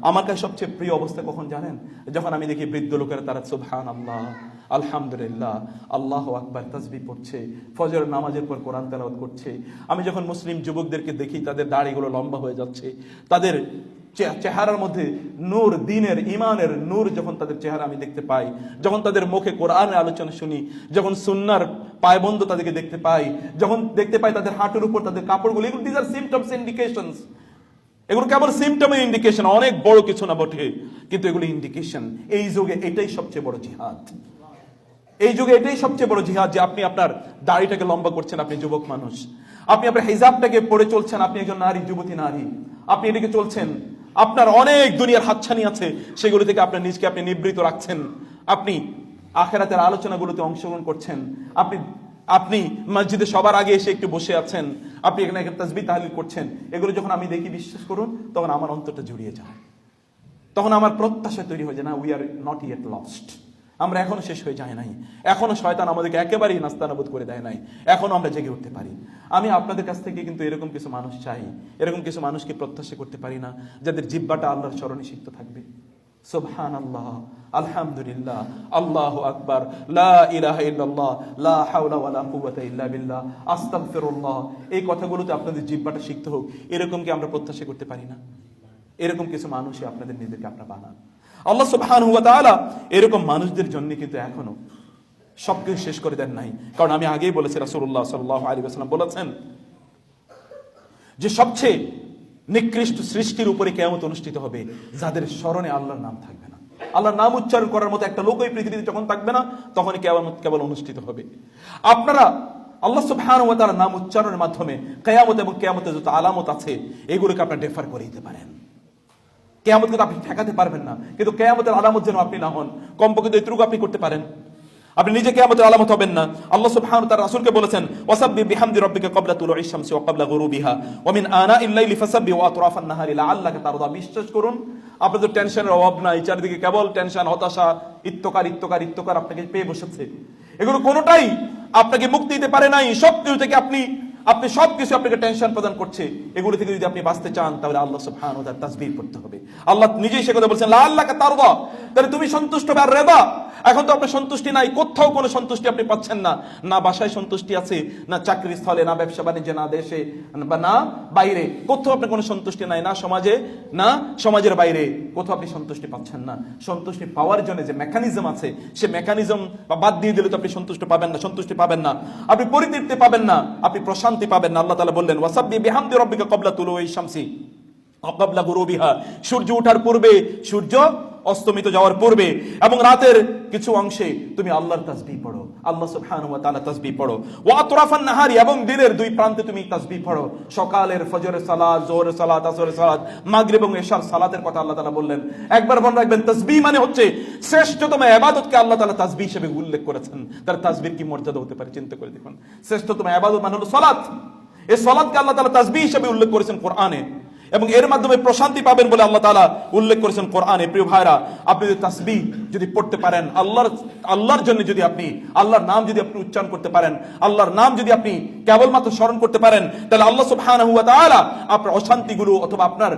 আমার কাছে সবচেয়ে প্রিয় অবস্থা কখন জানেন? যখন আমি দেখি বৃদ্ধ লোকেরা তারা সুবহানাল্লাহ, আলহামদুলিল্লাহ, আল্লাহু আকবার তাসবিহ পড়ছে, ফজর নামাজের পর কোরআন তেলাওয়াত করছে। আমি যখন মুসলিম যুবকদেরকে দেখি তাদের দাড়িগুলো লম্বা হয়ে যাচ্ছে, তাদের চেহারার মধ্যে নূর, দ্বীনের ঈমানের নূর যখন তাদের চেহারা আমি দেখতে পাই, যখন তাদের মুখে কোরআনের আলোচনা শুনি, যখন সুন্নাহর পায়বন্ধ তাদেরকে দেখতে পাই, যখন দেখতে পাই তাদের হাঁটুর উপর তাদের কাপড়গুলো, এগুলো দিস আর সিম্পটমস, ইন্ডিকেশনস। এগুলো কেবল সিম্পটমের ইন্ডিকেশন, অনেক বড় কিছু না বটে, কিন্তু এগুলো ইন্ডিকেশন। এই যুগে এটাই সবচেয়ে বড় জিহাদ। এই যুগে এটাই সবচেয়ে বড় জিহাদ যে আপনি আপনার দাড়িটাকে লম্বা করছেন, আপনি যুবক মানুষ। আপনি আপনার হিজাবটাকে পরে চলছেন, আপনি একজন নারী, যুবতী নারী। আপনি এদিকে চলছেন, আপনার অনেক দুনিয়ার হাতছানি আছে, সেগুলো থেকে আপনার নিজকে আপনি নিবৃত রাখছেন। আপনি আখিরাতের আলোচনাগুলোতে অংশগ্রহণ করছেন। আপনি মসজিদে সবার আগে এসে একটু বসে আছেন, আপনি এখানে তাসবিহ তাহলিল করছেন। এগুলো যখন আমি দেখি, বিশ্বাস করুন, তখন আমার অন্তরটা জুড়িয়ে যায়। তখন আমার প্রত্যাশা তৈরি হয়ে যায়, না, we are not yet lost. আমরা এখনো শেষ হয়ে যায় নাই, এখনো শয়তান আমাদেরকে একেবারেই নাস্তানাবুদ করে দেয় নাই, এখনো আমরা জেগে উঠতে পারি। আমি আপনাদের কাছ থেকে কিন্তু এরকম কিছু মানুষ চাই, এরকম কিছু মানুষকে প্রত্যাশা করতে পারি না, যাদের জিহ্বাটা আল্লাহর স্মরণে সিক্ত থাকবে। সুবহানাল্লাহ, আলহামদুলিল্লাহ, আল্লাহু আকবার, লা ইলাহা ইল্লাল্লাহ, লা হাওলা ওয়ালা কুওয়াতা ইল্লা বিল্লাহ, আস্তাগফিরুল্লাহ। এই কথাগুলোতে আপনাদের জিহ্বাটা সিক্ত হোক, এরকম কি আমরা প্রত্যাশা করতে পারি না? এরকম কিছু মানুষই আপনাদের নিজেদেরকে আপনারা বানান। আল্লাহ সুবহানাহু ওয়া তাআলা এরকম মানুষদের জন্য কিন্তু এখনো সবকিছু শেষ করে দেন নাই। কারণ আমি আগেই বলেছি, রাসূলুল্লাহ সাল্লাল্লাহু আলাইহি ওয়াসাল্লাম বলেছেন যে সবচেয়ে নিকৃষ্ট সৃষ্টির উপরে কিয়ামত অনুষ্ঠিত হবে যাদের স্মরণে আল্লাহর নাম থাকবে না। আল্লাহর নাম উচ্চারণ করার মতো একটা লোকই পৃথিবীতে যখন থাকবে না, তখনই কিয়ামত কেবল অনুষ্ঠিত হবে। আপনারা আল্লাহ সুবহানাহু ওয়া তাআলার নাম উচ্চারণের মাধ্যমে কিয়ামত এবং কিয়ামতের যত আলামত আছে এগুলোকে আপনারা ডেফার করে দিতে পারেন। কিয়ামত কিন্তু আপনি ঠেকাতে পারবেন না, কিন্তু কিয়ামতের আলামত যেন আপনি না হন, কমপক্ষে এতটুকু আপনি করতে পারেন। আপনি নিজে কিয়ামতের আলামত হবেন না। আল্লাহ সুবহানাহু ওয়া তাআলা রাসূলকে বলেছেন, ওয়াসাব্বিহ বিহামদি রাব্বিকা ক্বাবলা তুলুইশ শামসি ওয়া ক্বাবলা গুরুবিহা ওয়া মিন আনাইল লাইলি ফাসাব্বিহ ওয়া আতরাফান নাহারি লাআল্লাকা তারদা। বিশ্বাস করুন, আপনাদের টেনশনের অভাব নাই। চারিদিকে কেবল টেনশন, হতাশা, ইত্তকার আপনাকে পেয়ে বসেছে। এগুলো কোনোটাই আপনাকে মুক্তি দিতে পারে নাই। সবকিছু থেকে আপনি সবকিছু আপনাকে টেনশন প্রদান করছে। এগুলো থেকে যদি আপনি বাঁচতে চান, তাহলে আল্লাহ সুবহানাহু ওয়া তাআলা তাসবিহ করতে হবে। আল্লাহ নিজেই সে কথা বলছেন, লাআল্লাকা তারদা, তাহলে তুমি সন্তুষ্ট হবে। আর রেদা, এখন তো আপনার সন্তুষ্টি নাই, কোথাও কোনো সন্তুষ্টি আপনি পাচ্ছেন না। না বাসায় সন্তুষ্টি আছে, না চাকরির স্থলে, না ব্যবসা বাণিজ্যে, না দেশে, বা না বাইরে, কোথাও আপনার কোনো সন্তুষ্টি নাই। না সমাজে, না সমাজের বাইরে, কোথাও আপনি সন্তুষ্টি পাচ্ছেন না। সন্তুষ্টি পাওয়ার জন্য যে মেকানিজম আছে, সে মেকানিজম বাদ দিয়ে দিলে তো আপনি সন্তুষ্টি পাবেন না, আপনি পরিতৃপ্তি পাবেন না, আপনি প্রশান্তি পাবেন না। আল্লাহ তাআলা বললেন, ওয়াসাব্বিহ বিহামদি রাব্বিকা ক্বাবলা তুলুইশ শামসি ওয়া ক্বাবলা গুরুবিহা, সূর্য ওঠার পূর্বে, সূর্য অস্তমিত যাওয়ার পূর্বে, এবং রাতের কিছু অংশে তুমি আল্লাহর তাসবিহ পড়ো, আল্লাহ সুবহানাহু ওয়া তাআলা তাসবিহ পড়ো। ওয়া আতরাফান নাহারি, এবং দিনের দুই প্রান্তে তুমি তাসবিহ পড়ো। সকালের ফজরের সালাত, যোহরের সালাত, আসরের সালাত, মাগরিব এবং ইশার সালাতের কথা আল্লাহ তাআলা বললেন। একবার মনে রাখবেন, তাসবিহ মানে হচ্ছে শ্রেষ্ঠতম ইবাদতকে আল্লাহ তাআলা তাসবিহ হিসেবে উল্লেখ করেছেন। তার তাসবিহর কি মর্যাদা হতে পারে চিন্তা করে দেখুন। শ্রেষ্ঠতম ইবাদত মানে হলো সালাত। এই সালাতকে আল্লাহ তাআলা তাসবিহ হিসেবে উল্লেখ করেছেন কোরআনে, এবং এর মাধ্যমে প্রশান্তি পাবেন বলে আল্লাহ তাআলা উল্লেখ করেছেন কোরআনে। প্রিয় ভাইরা, আপনি যদি তাসবিহ যদি পড়তে পারেন, আল্লাহর জন্য যদি আপনি আল্লাহর নাম যদি আপনি উচ্চারণ করতে পারেন, আল্লাহর নাম যদি আপনি কেবলমাত্র স্মরণ করতে পারেন, তাহলে আল্লাহ সুবহানাহু ওয়া তাআলা আপনার অশান্তিগুলো অথবা আপনার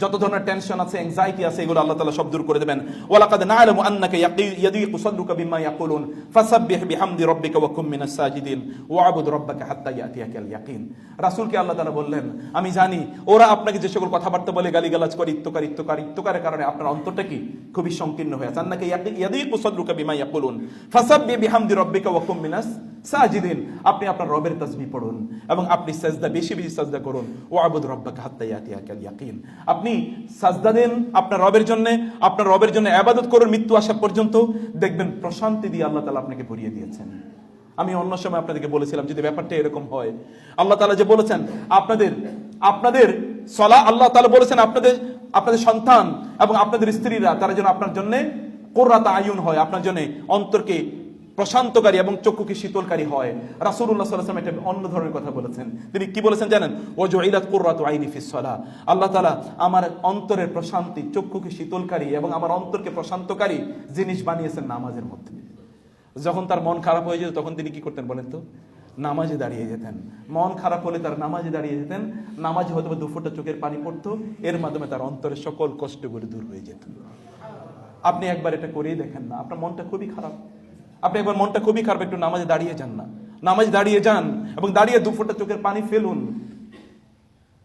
যত ধরনের টেনশন আছে, এনজাইটি আছে, এগুলো আল্লাহ তাআলা সব দূর করে দেবেন। ওয়ালাকাদ না'লামু আন্নাকা ইয়াদিকু সাদরুকা বিমা ইয়াকুলুন ফাসাব্বিহ বিহামদি রাব্বিকা ওয়া কুম মিনাস সাজিদিন ওয়া'বুদ রাব্বাকা হাত্তা ইয়াতিয়াকাল ইয়াকিন। রাসূলকে আল্লাহ তাআলা বললেন, আমি জানি ওরা আপনাকে যে সকল কথাবার্তা বলে, গালিগালাজ করে, ইত্তকারের কারণে আপনার অন্তরটা কি খুবই সংকীর্ণ হয়ে আছে। আন্নাকা ইয়াদিকু সাদরুকা বিমা ইয়াকুলুন ফাসাব্বিহ বিহামদি রাব্বিকা ওয়া কুম মিনাস সাজিদিন। আপনি আপনার রবের তাসবিহ পড়ুন এবং আপনি সাজদা বেশি বেশি সাজদা করুন। ওয়া'বুদ রাব্বাকা হাত্তা ইয়াতিয়াকাল ইয়াকিন। আপনি সাজদা দেন আপনার রবের জন্য, আপনার রবের জন্য ইবাদত করুন মৃত্যু আসা পর্যন্ত, দেখবেন প্রশান্তি দিয়ে আল্লাহ তাআলা আপনাকে ভরিয়ে দিয়েছেন। আমি অন্য সময় আপনাদেরকে বলেছিলাম, যদি ব্যাপারটা এরকম হয়, আল্লাহ তাআলা যে বলেছেন আপনাদের সলা, আল্লাহ তাআলা বলেছেন আপনাদের সন্তান এবং আপনাদের স্ত্রীরা, তারা যেন আপনার জন্য কুররাত আয়ুন হয়, আপনার জন্য অন্তরকে প্রশান্তকারী এবং চক্ষুকে শীতলকারী হয়। রাসূলুল্লাহ সাল্লাল্লাহু আলাইহি ওয়াসাল্লাম একটা অন্য ধরনের কথা বলেছেন। তিনি কি বলেছেন জানেন? ওয়াজুইলাত কুররাতু আইনি ফিস সালাহ। আল্লাহ তাআলা আমার অন্তরের প্রশান্তি, চক্ষুকে শীতলকারী এবং আমার অন্তরকে প্রশান্তকারী জিনিস বানিয়েছেন নামাজের মধ্যে। যখন তার মন খারাপ হয়ে যেত, তখন তিনি কি করতেন বলেন তো? নামাজে দাঁড়িয়ে যেতেন। মন খারাপ হলে তার নামাজে দাঁড়িয়ে যেতেন। নামাজে হয়তো বা 2 ফোঁটা চোখের পানি পড়তো, এর মাধ্যমে তার অন্তরের সকল কষ্টগুলো দূর হয়ে যেত। আপনি একবার এটা করেই দেখেন না, আপনার মনটা খুবই খারাপ, আপনি একবার মনটা খুবই খারাপ, একটু নামাজে দাঁড়িয়ে যান না, নামাজে দাঁড়িয়ে যান এবং দাঁড়িয়ে 2 ফোঁটা চোখের পানি ফেলুন।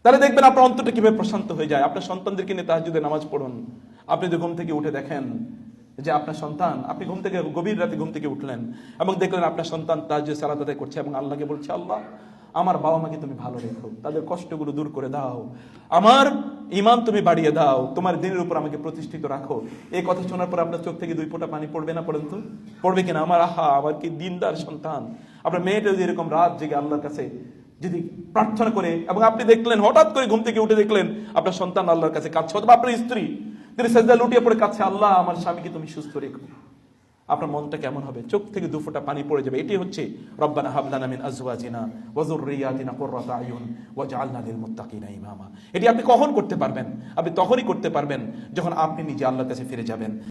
তাহলে দেখবেন আপনার অন্তরটা কিভাবে প্রশান্ত হয়ে যায়। আপনার সন্তানদেরকে নিয়ে তাহাজ্জুদে নামাজ পড়ুন। আপনি যদি ঘুম থেকে উঠে দেখেন যে আপনার সন্তান, আপনি ঘুম থেকে গভীর রাতে ঘুম থেকে উঠলেন এবং দেখলেন আপনার সন্তান তাহাজ্জুদ সালাত আদায় করছে এবং আল্লাহকে বলছে, আল্লাহ আমার বাবা মাকে তুমি ভালো রেখো, তাদের কষ্টগুলো দূর করে দাও, আমার ঈমান তুমি বাড়িয়ে দাও, তোমার দিনের উপর আমাকে প্রতিষ্ঠিত রাখো। এই কথা শোনার পর আপনার চোখ থেকে 2 ফোঁটা পানি পড়বে না? পড়েন তো, পড়বে কিনা? আমার আহা, আমার কি দিনদার সন্তান। আপনার মেয়েটা যদি এরকম রাত জেগে আল্লাহর কাছে যদি প্রার্থনা করে এবং আপনি দেখলেন হঠাৎ করে ঘুম থেকে উঠে দেখলেন আপনার সন্তান আল্লাহর কাছে কাঁদছে, অথবা আপনার স্ত্রী তিনি সাজদায় লুটিয়ে পড়ে কাঁদছে, আল্লাহ আমার স্বামীকে তুমি সুস্থ রেখো, আপনার মনটা কেমন হবে? চোখ থেকে 2 ফোঁটা পানি পড়ে যাবে। এটি হচ্ছে রব্বানা হাব লানা মিন আজওয়াজিনা ওয়া যুররিয়াতিনা কুররাতা আয়ুন ওয়াজআলনা লিল মুত্তাকিনা ইমামা। এটি আপনি কখন করতে পারবেন? আপনি তখনই করতে পারবেন যখন আপনি নিজে আল্লাহর কাছে ফিরে যাবেন।